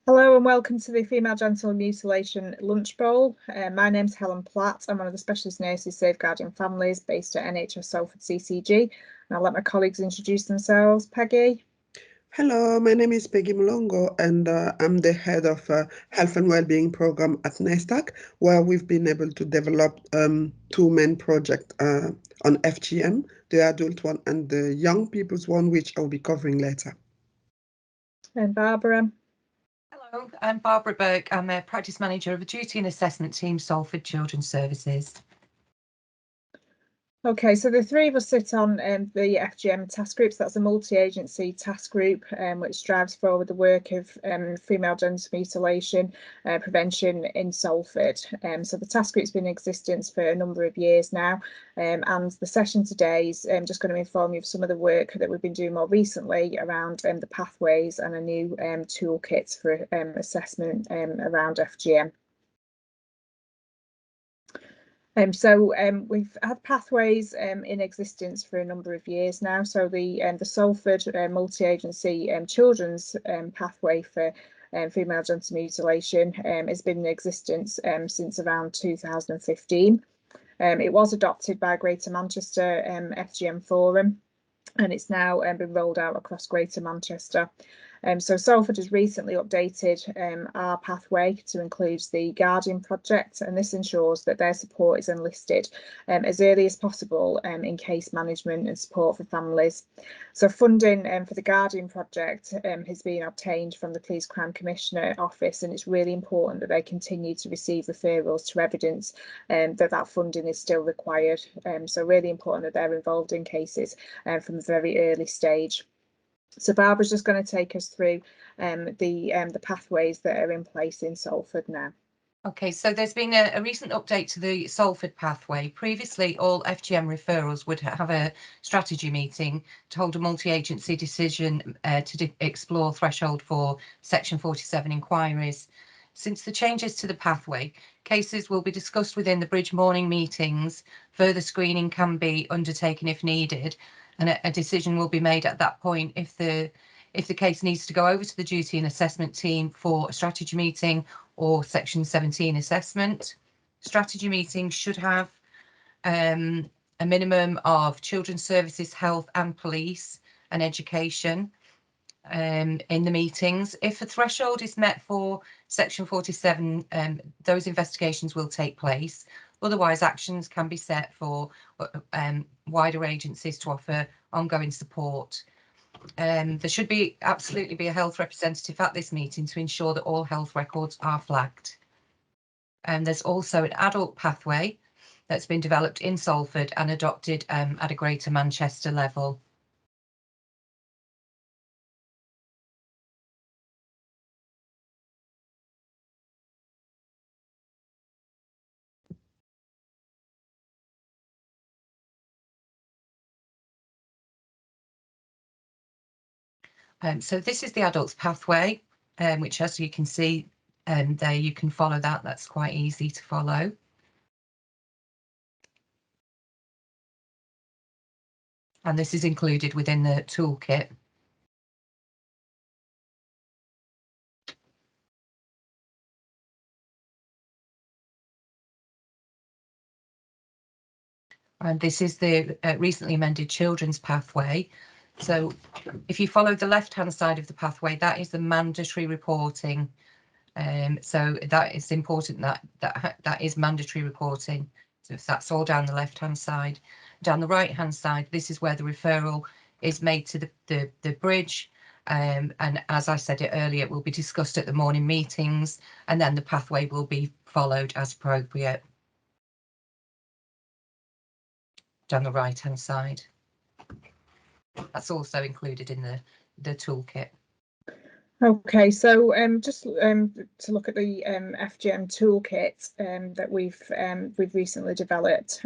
Hello and welcome to the Female Genital Mutilation Lunchbowl. My name's Helen Platt. I'm one of the specialist nurses safeguarding families based at NHS Salford CCG. And I'll let my colleagues introduce themselves. Peggy. Hello, my name is Peggy Mulongo and I'm the head of Health and Wellbeing Program at NESTAC, where we've been able to develop two main projects on FGM, the adult one and the young people's one, which I'll be covering later. And Barbara. Hello, I'm Barbara Burke. I'm a practice manager of the Duty and Assessment Team, Salford Children's Services. Okay, so the three of us sit on the FGM task groups. That's a multi-agency task group which drives forward the work of female genital mutilation prevention in Salford. So the task group's been in existence for a number of years now, and the session today is just going to inform you of some of the work that we've been doing more recently around the pathways and a new toolkit for assessment around FGM. We've had pathways in existence for a number of years now. So the Salford multi-agency children's pathway for female genital mutilation has been in existence since around 2015. It was adopted by Greater Manchester FGM Forum, and it's now been rolled out across Greater Manchester. So Salford has recently updated our pathway to include the Guardian project, and this ensures that their support is enlisted as early as possible in case management and support for families. So funding for the Guardian project has been obtained from the Police Crime Commissioner Office, and it's really important that they continue to receive referrals to evidence that funding is still required. So really important that they're involved in cases from a very early stage. So Barbara's just going to take us through the pathways that are in place in Salford now. Okay, so there's been a recent update to the Salford pathway. Previously, all FGM referrals would have a strategy meeting to hold a multi-agency decision to explore threshold for Section 47 inquiries. Since the changes to the pathway, cases will be discussed within the bridge morning meetings. Further screening can be undertaken if needed, and a decision will be made at that point if the case needs to go over to the duty and assessment team for a strategy meeting or Section 17 assessment. Strategy meetings should have a minimum of children's services, health and police and education in the meetings. If a threshold is met for Section 47, those investigations will take place. Otherwise, actions can be set for wider agencies to offer ongoing support. There should absolutely be a health representative at this meeting to ensure that all health records are flagged. There's also an adult pathway that's been developed in Salford and adopted at a Greater Manchester level. So this is the adults pathway, which, as you can see there, you can follow that. That's quite easy to follow. And this is included within the toolkit. And this is the recently amended children's pathway. So if you follow the left-hand side of the pathway, that is the mandatory reporting. So that is important that is mandatory reporting. So if that's all down the left-hand side. Down the right-hand side, this is where the referral is made to the bridge. And as I said it earlier, it will be discussed at the morning meetings, and then the pathway will be followed as appropriate. Down the right-hand side. That's also included in the toolkit. Okay, so just to look at the FGM toolkit that we've recently developed.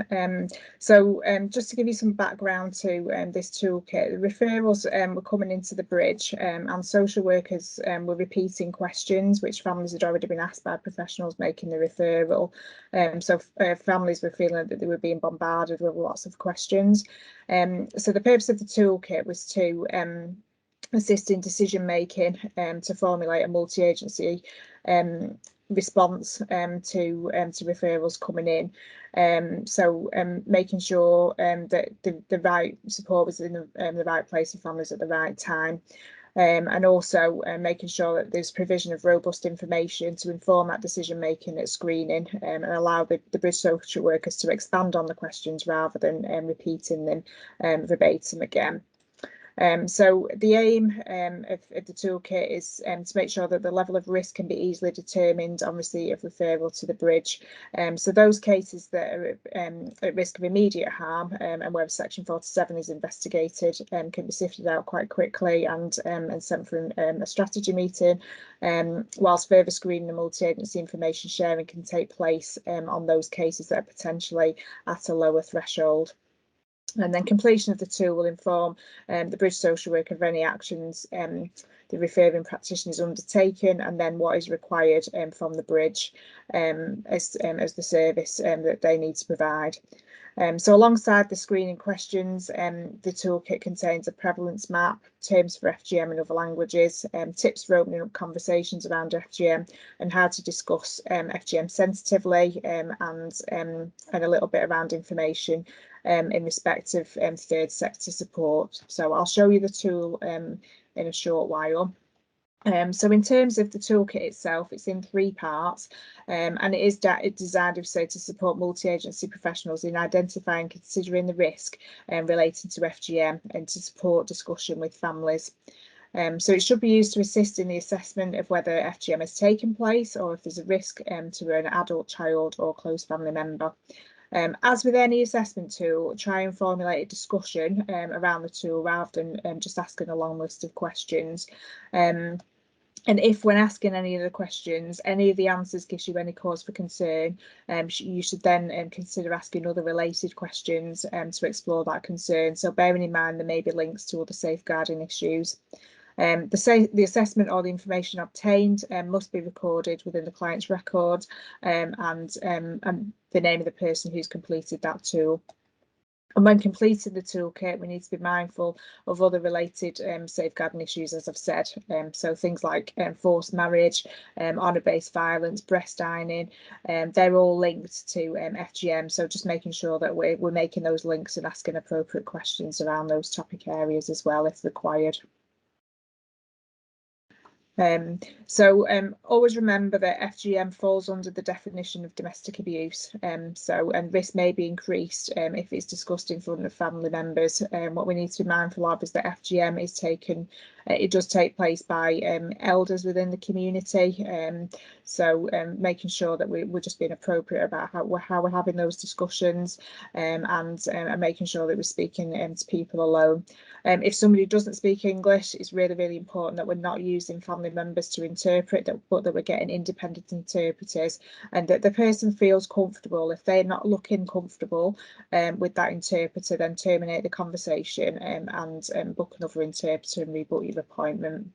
So just to give you some background to this toolkit, the referrals were coming into the bridge, and social workers were repeating questions which families had already been asked by professionals making the referral. So families were feeling that they were being bombarded with lots of questions. So the purpose of the toolkit was to assist in decision making to formulate a multi-agency response to referrals coming in. So making sure that the right support was in the right place for families at the right time. And also making sure that there's provision of robust information to inform that decision making at screening and allow the bridge social workers to expand on the questions rather than repeating them verbatim again. So the aim of the toolkit is to make sure that the level of risk can be easily determined on receipt of referral to the bridge. So those cases that are at risk of immediate harm and where Section 47 is investigated can be sifted out quite quickly and sent for a strategy meeting, whilst further screening and multi-agency information sharing can take place on those cases that are potentially at a lower threshold. And then completion of the tool will inform the bridge social worker of any actions the referring practitioner is undertaken, and then what is required from the bridge as the service that they need to provide. So alongside the screening questions, the toolkit contains a prevalence map, terms for FGM in other languages, tips for opening up conversations around FGM and how to discuss FGM sensitively, and a little bit around information in respect of third sector support. So I'll show you the tool in a short while. So in terms of the toolkit itself, it's in 3 parts, and it is designed to support multi-agency professionals in identifying and considering the risk relating to FGM and to support discussion with families. So it should be used to assist in the assessment of whether FGM has taken place or if there's a risk to an adult, child or close family member. As with any assessment tool, try and formulate a discussion around the tool rather than just asking a long list of questions. And if when asking any of the questions, any of the answers gives you any cause for concern, you should then consider asking other related questions to explore that concern. So bearing in mind there may be links to other safeguarding issues. The assessment or the information obtained must be recorded within the client's record and the name of the person who's completed that tool. And when completing the toolkit, we need to be mindful of other related safeguarding issues, as I've said. So things like forced marriage, honour-based violence, breast ironing, they're all linked to FGM. So just making sure that we're making those links and asking appropriate questions around those topic areas as well, if required. Always remember that FGM falls under the definition of domestic abuse, and risk may be increased if it's discussed in front of family members. What we need to be mindful of is that FGM is taken, it does take place by elders within the community, making sure that we're just being appropriate about how we're having those discussions, and making sure that we're speaking to people alone. If somebody doesn't speak English, it's really, really important that we're not using family members to interpret, but that we're getting independent interpreters, and that the person feels comfortable. If they're not looking comfortable with that interpreter, then terminate the conversation and book another interpreter and rebook your appointment.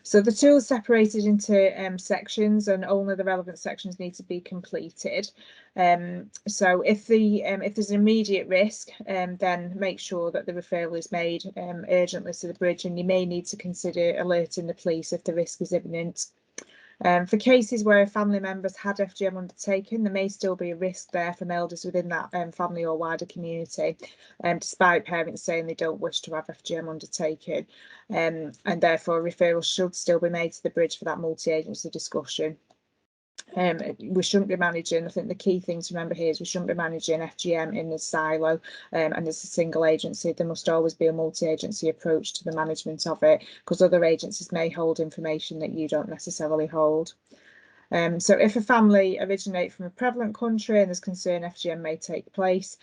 So the tool is separated into sections, and only the relevant sections need to be completed. So if there's an immediate risk, then make sure that the referral is made urgently to the bridge, and you may need to consider alerting the police if the risk is imminent. For cases where family members had FGM undertaken, there may still be a risk there from elders within that family or wider community, despite parents saying they don't wish to have FGM undertaken, and therefore a referral should still be made to the bridge for that multi-agency discussion. We shouldn't be managing, I think the key thing to remember here is we shouldn't be managing FGM in the silo and as a single agency. There must always be a multi-agency approach to the management of it, because other agencies may hold information that you don't necessarily hold. So if a family originate from a prevalent country and there's concern FGM may take place,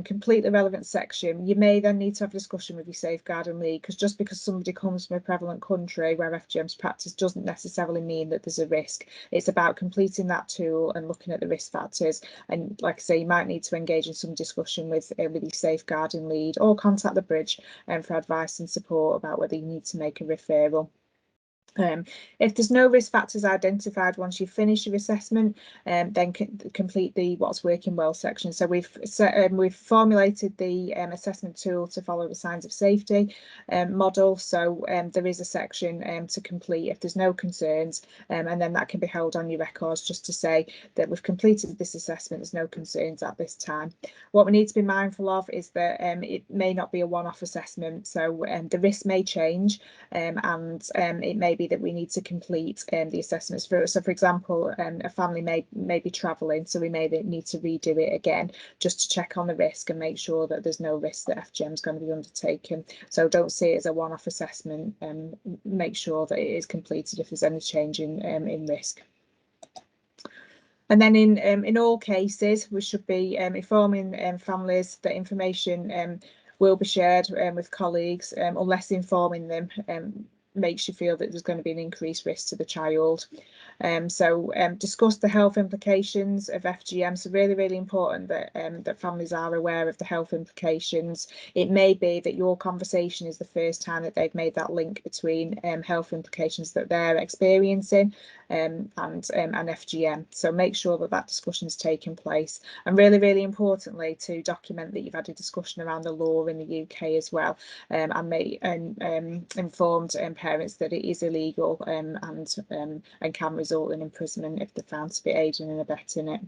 complete the relevant section. You may then need to have a discussion with your safeguarding lead, because just because somebody comes from a prevalent country where FGM is practiced doesn't necessarily mean that there's a risk. It's about completing that tool and looking at the risk factors. And like I say, you might need to engage in some discussion with your safeguarding lead, or contact the bridge for advice and support about whether you need to make a referral. If there's no risk factors identified once you finish your assessment, then complete the what's working well section. So we've formulated the assessment tool to follow the signs of safety model. So there is a section to complete if there's no concerns, and then that can be held on your records just to say that we've completed this assessment, there's no concerns at this time. What we need to be mindful of is that it may not be a one-off assessment, so the risk may change, and it may be that we need to complete the assessments for. So for example, a family may be travelling, so we may need to redo it again just to check on the risk and make sure that there's no risk that FGM is going to be undertaken. So don't see it as a one-off assessment, and make sure that it is completed if there's any change in risk. And then in all cases, we should be informing families that information will be shared with colleagues, unless informing them makes you feel that there's going to be an increased risk to the child. So discuss the health implications of FGM. So really important that that families are aware of the health implications. It may be that your conversation is the first time that they've made that link between health implications that they're experiencing and FGM. So make sure that that discussion is taking place, and really importantly to document that you've had a discussion around the law in the UK as well, and informed parents that it is illegal and can result in imprisonment if they're found to be aiding and abetting it.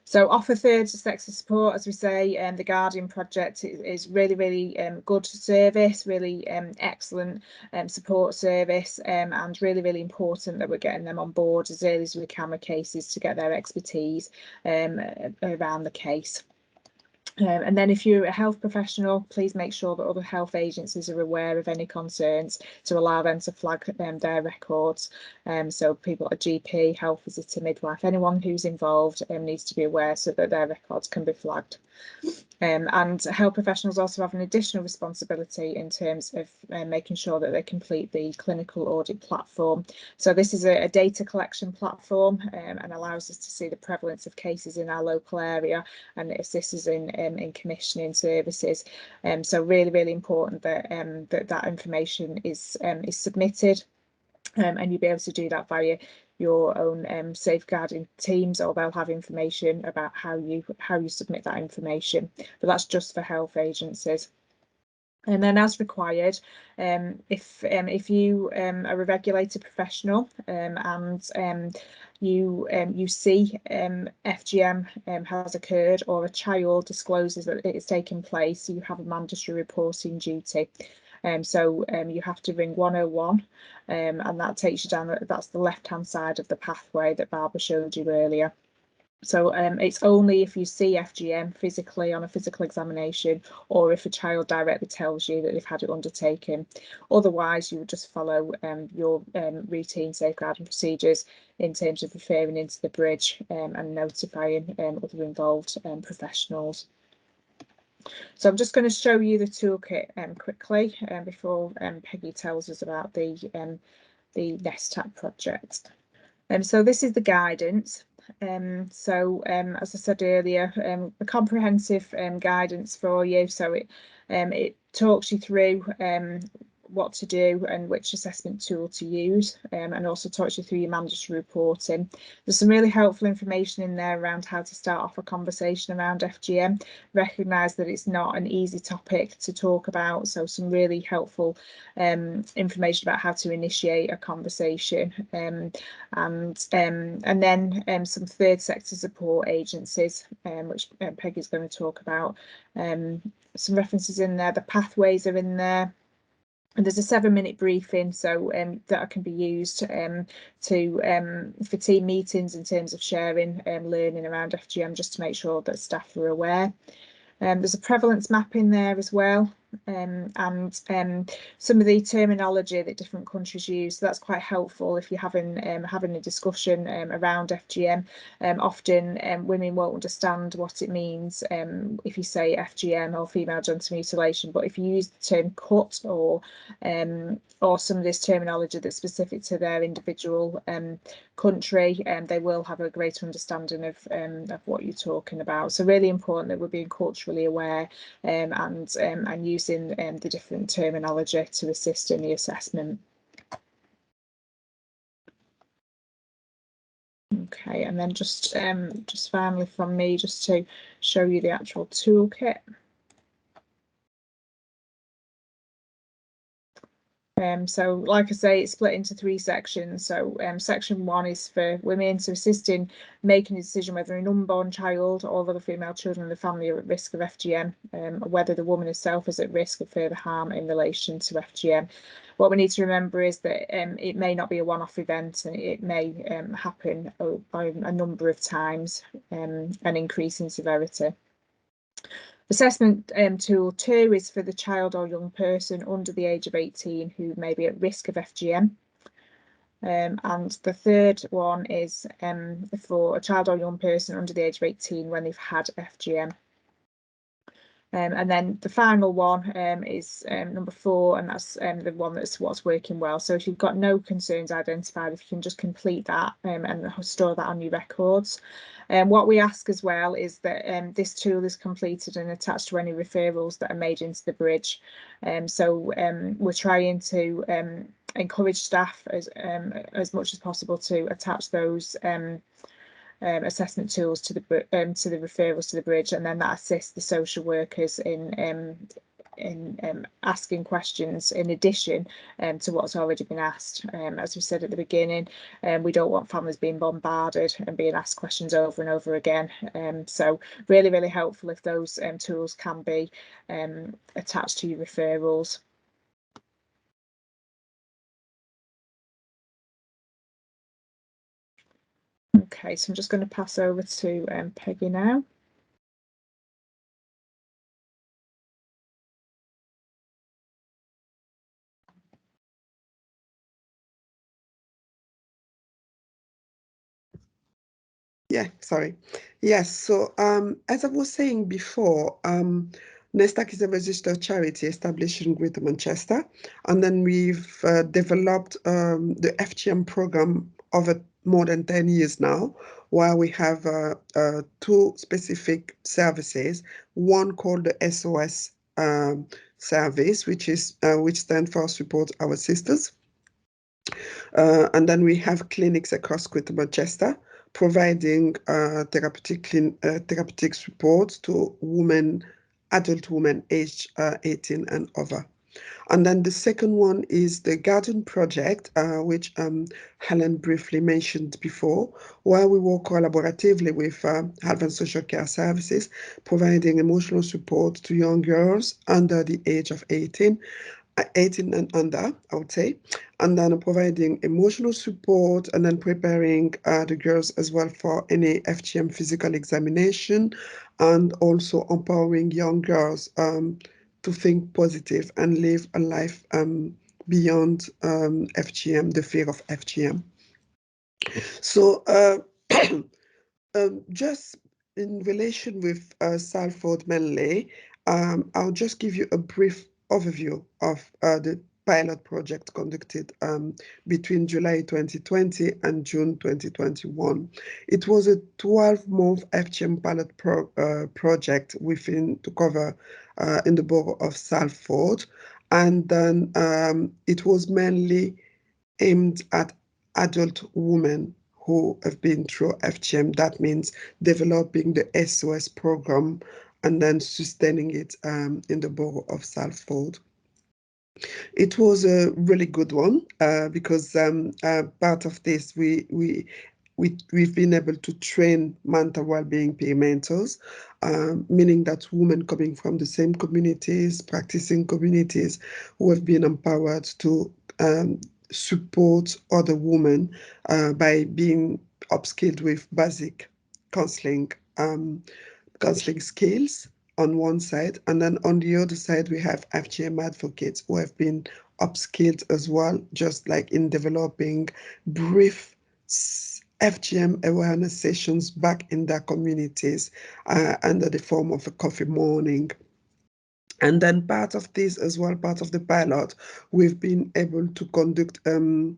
So offer third sex support, as we say, the Guardian project is really good service, really excellent support service, and really important that we're getting them on board as early as we can with cases to get their expertise around the case. And then if you're a health professional, please make sure that other health agencies are aware of any concerns to allow them to flag their records. So people, a GP, health visitor, midwife, anyone who's involved needs to be aware so that their records can be flagged. And health professionals also have an additional responsibility in terms of making sure that they complete the clinical audit platform. So this is a data collection platform and allows us to see the prevalence of cases in our local area, and it assists us in commissioning services. So really important that that information is submitted, and you'll be able to do that via your own safeguarding teams, or they'll have information about how you submit that information, but that's just for health agencies. And then, as required, if you are a regulated professional and you see FGM has occurred, or a child discloses that it is taking place, you have a mandatory reporting duty. So you have to ring 101, and that takes you down. That's the left-hand side of the pathway that Barbara showed you earlier. So it's only if you see FGM physically on a physical examination, or if a child directly tells you that they've had it undertaken. Otherwise, you would just follow your routine safeguarding procedures in terms of referring into the bridge and notifying other involved professionals. So I'm just going to show you the toolkit quickly before Peggy tells us about the NESTAP project. So this is the guidance. As I said earlier, a comprehensive guidance for you. So it talks you through what to do and which assessment tool to use, and also talks you through your mandatory reporting. There's some really helpful information in there around how to start off a conversation around FGM. Recognise that it's not an easy topic to talk about, so some really helpful information about how to initiate a conversation, and then some third sector support agencies, which Peggy's going to talk about. Some references in there, the pathways are in there. And there's a 7-minute briefing, so that can be used for team meetings in terms of sharing learning around FGM, just to make sure that staff are aware. There's a prevalence map in there as well, and some of the terminology that different countries use. So that's quite helpful if you're having a discussion around FGM. Often women won't understand what it means if you say FGM or female genital mutilation, but if you use the term cut or some of this terminology that's specific to their individual country, they will have a greater understanding of what you're talking about. So really important that we're being culturally aware and using the different terminology to assist in the assessment. Okay, and then just finally from me, just to show you the actual toolkit. So like I say, it's split into 3 sections. So section 1 is for women to assist in making a decision whether an unborn child or other female children in the family are at risk of FGM, or whether the woman herself is at risk of further harm in relation to FGM. What we need to remember is that it may not be a one-off event, and it may happen a number of times and increase in severity. Assessment tool 2 is for the child or young person under the age of 18 who may be at risk of FGM. And the third one is for a child or young person under the age of 18 when they've had FGM. And then the final one is number 4, and that's the one that's what's working well. So if you've got no concerns identified, if you can just complete that and store that on your records. What we ask as well is that this tool is completed and attached to any referrals that are made into the bridge. So we're trying to encourage staff as much as possible to attach those assessment tools to the referrals to the bridge, and then that assists the social workers in asking questions in addition to what's already been asked. As we said at the beginning, we don't want families being bombarded and being asked questions over and over again. So really, really helpful if those tools can be attached to your referrals. Okay, so I'm just going to pass over to Peggy now. Yeah, sorry. Yes, so as I was saying before, Nestac is a registered charity established in Greater Manchester, and then we've developed the FGM program over more than 10 years now, where we have 2 specific services, one called the SOS service, which stands for Support Our Sisters. And then we have clinics across Greater Manchester providing therapeutic support to adult women aged 18 and over. And then the second one is the Garden Project, which Helen briefly mentioned before, where we work collaboratively with health and social care services, providing emotional support to young girls under the age of 18 and under, I would say, and then providing emotional support, and then preparing the girls as well for any FGM physical examination, and also empowering young girls to think positive and live a life beyond FGM, the fear of FGM. So just in relation with Salford mainly, I'll just give you a brief overview of the pilot project conducted between July 2020 and June 2021. It was a 12-month FGM pilot project to cover in the borough of Salford, and then it was mainly aimed at adult women who have been through FGM. That means developing the SOS program and then sustaining it in the borough of Salford. It was a really good one because part of this we've been able to train mental well-being peer mentors, meaning that women coming from the same communities, practicing communities, who have been empowered to support other women by being upskilled with basic counseling skills on one side, and then on the other side we have FGM advocates who have been upskilled as well, just like in developing brief FGM awareness sessions back in their communities under the form of a coffee morning. And then part of this as well, part of the pilot, we've been able to conduct to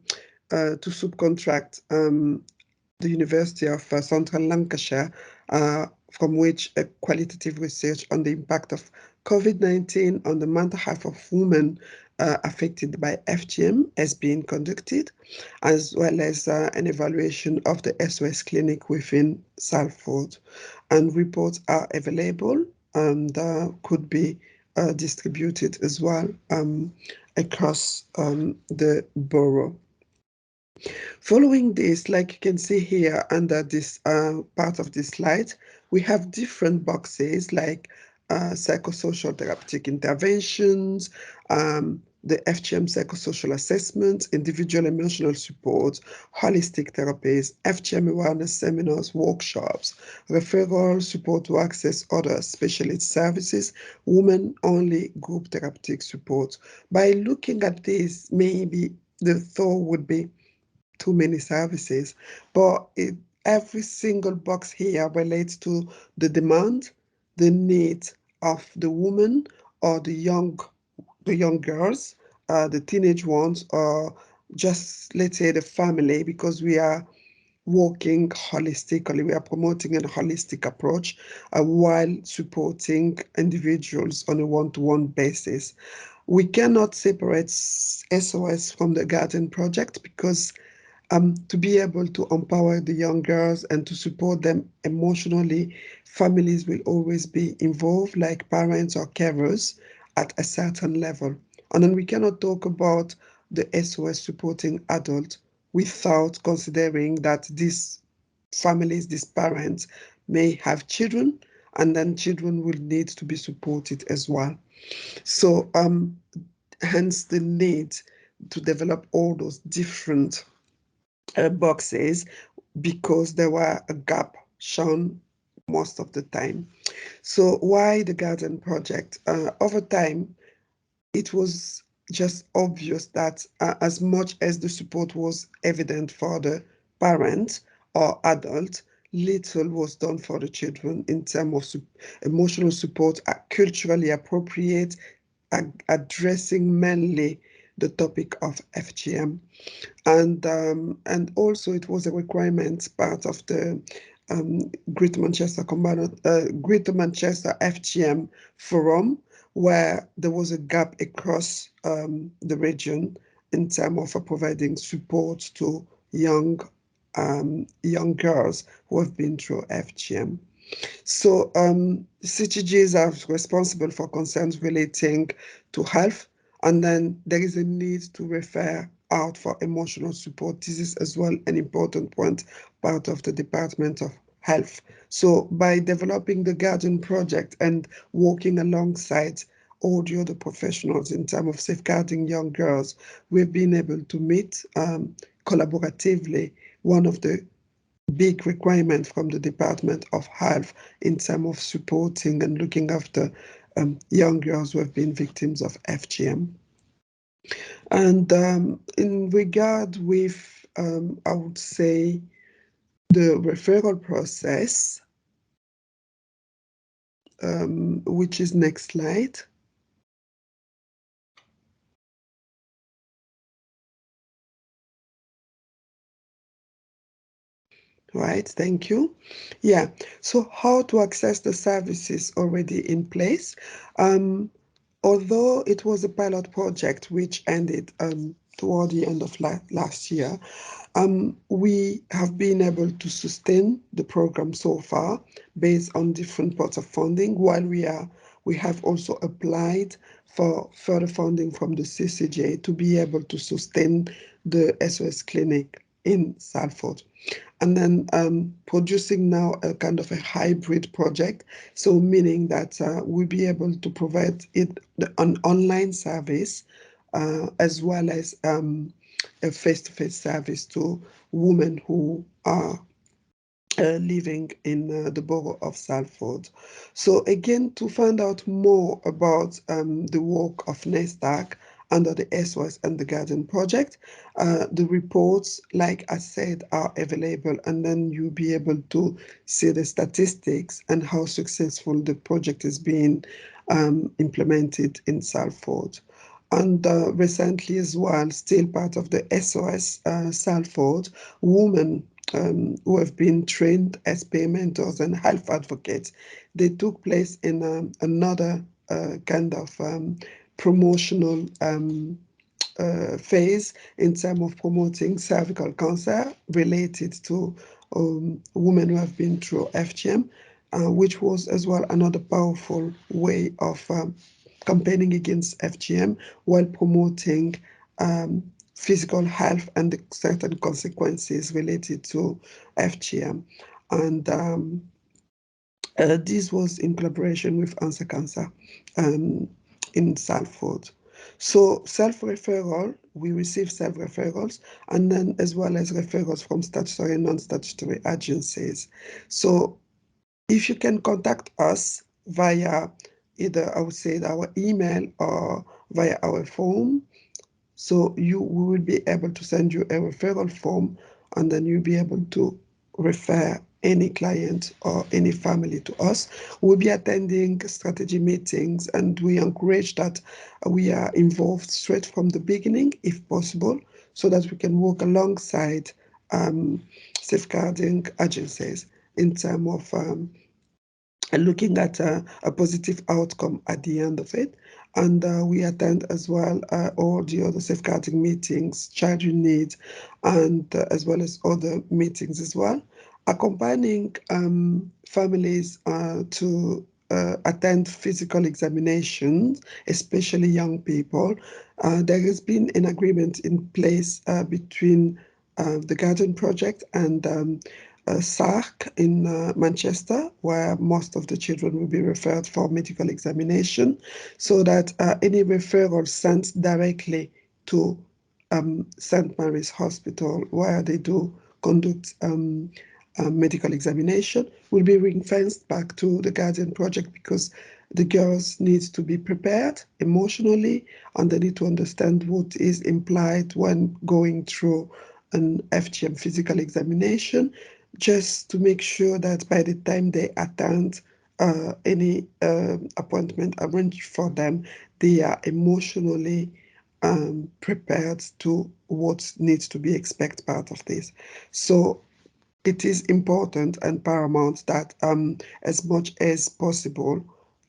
subcontract the University of Central Lancashire, from which a qualitative research on the impact of COVID-19 on the mental health of women affected by FGM has been conducted, as well as an evaluation of the SOS clinic within Salford. And reports are available and could be distributed as well across the borough. Following this, like you can see here under this part of this slide, we have different boxes like psychosocial therapeutic interventions, the FGM psychosocial assessment, individual emotional support, holistic therapies, FGM awareness seminars, workshops, referral support to access other specialist services, women-only group therapeutic support. By looking at this, maybe the thought would be too many services, but every single box here relates to the demand, the need of the woman or the young girls, the teenage ones, or just let's say the family, because we are working holistically. We are promoting a holistic approach while supporting individuals on a one-to-one basis. We cannot separate SOS from the Garden Project because to be able to empower the young girls and to support them emotionally, families will always be involved, like parents or carers, at a certain level. And then we cannot talk about the SOS supporting adult without considering that these families, these parents, may have children, and then children will need to be supported as well. So, hence the need to develop all those different boxes because there were a gap shown most of the time. So why the garden project? Over time, it was just obvious that as much as the support was evident for the parent or adult, little was done for the children in terms of emotional support, culturally appropriate, addressing mainly the topic of FGM, and also it was a requirement part of the Greater Manchester FGM Forum, where there was a gap across the region in terms of providing support to young girls who have been through FGM. So CTGs are responsible for concerns relating to health, and then there is a need to refer out for emotional support. This is as well an important point, part of the Department of Health. So by developing the Garden Project and working alongside all the other professionals in terms of safeguarding young girls, we've been able to meet collaboratively one of the big requirement from the Department of Health in terms of supporting and looking after young girls who have been victims of FGM. And in regard with, I would say, the referral process, which is next slide. Right, thank you. Yeah, so how to access the services already in place? Although it was a pilot project which ended toward the end of last year, we have been able to sustain the program so far based on different parts of funding, while we have also applied for further funding from the CCJ to be able to sustain the SOS clinic in Salford. And then producing now a kind of a hybrid project, so meaning that we'll be able to provide an online service as well as a face-to-face service to women who are living in the borough of Salford. So again, to find out more about the work of NESTAC under the SOS and the Garden Project, the reports, like I said, are available, and then you'll be able to see the statistics and how successful the project is being implemented in Salford. And recently as well, still part of the SOS Salford, women who have been trained as peer mentors and health advocates. They took place in another kind of promotional phase in terms of promoting cervical cancer related to women who have been through FGM, which was as well another powerful way of campaigning against FGM while promoting physical health and the certain consequences related to FGM. And this was in collaboration with Answer Cancer in Salford. So self-referral, we receive self-referrals, and then as well as referrals from statutory and non-statutory agencies. So if you can contact us via either, I would say, our email or via our phone, so we will be able to send you a referral form, and then you'll be able to refer any client or any family to us. We'll be attending strategy meetings, and we encourage that we are involved straight from the beginning, if possible, so that we can work alongside safeguarding agencies in terms of looking at a positive outcome at the end of it. And we attend as well all the other safeguarding meetings, childhood needs, and as well as other meetings as well, accompanying families to attend physical examinations, especially young people. There has been an agreement in place between the Garden Project and SARC in Manchester, where most of the children will be referred for medical examination, so that any referral sent directly to St. Mary's Hospital, where they do conduct medical examination, will be ring-fenced back to the Guardian Project, because the girls need to be prepared emotionally, and they need to understand what is implied when going through an FGM physical examination, just to make sure that by the time they attend any appointment arranged for them, they are emotionally prepared to what needs to be expected part of this. So it is important and paramount that as much as possible,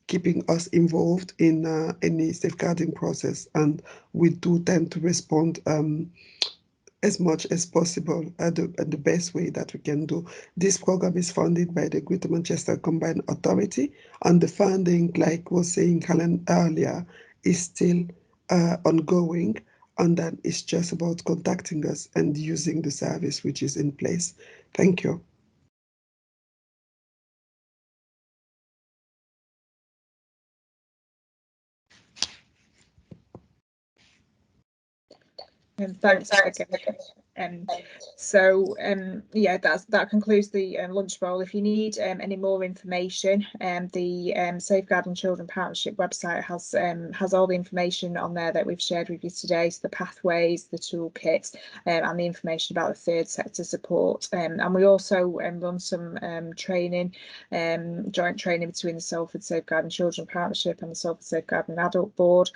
keeping us involved in any safeguarding process, and we do tend to respond as much as possible at the best way that we can do. This program is funded by the Greater Manchester Combined Authority, and the funding, like was saying Helen earlier, is still ongoing, and that is just about contacting us and using the service which is in place. Thank you. Thanks again. Yeah, that concludes the Lunchbowl. If you need any more information, the Safeguarding Children Partnership website has all the information on there that we've shared with you today, so the pathways, the toolkits, and the information about the third sector support. And we also run some training, joint training between the Salford Safeguarding Children Partnership and the Salford Safeguarding Adult Board.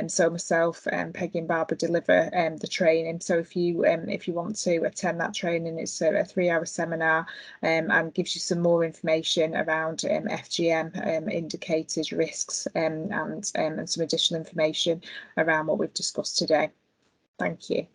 So myself, Peggy and Barbara deliver the training. So if you want to attend that training, it's a 3-hour seminar and gives you some more information around FGM indicators, risks, and some additional information around what we've discussed today. Thank you.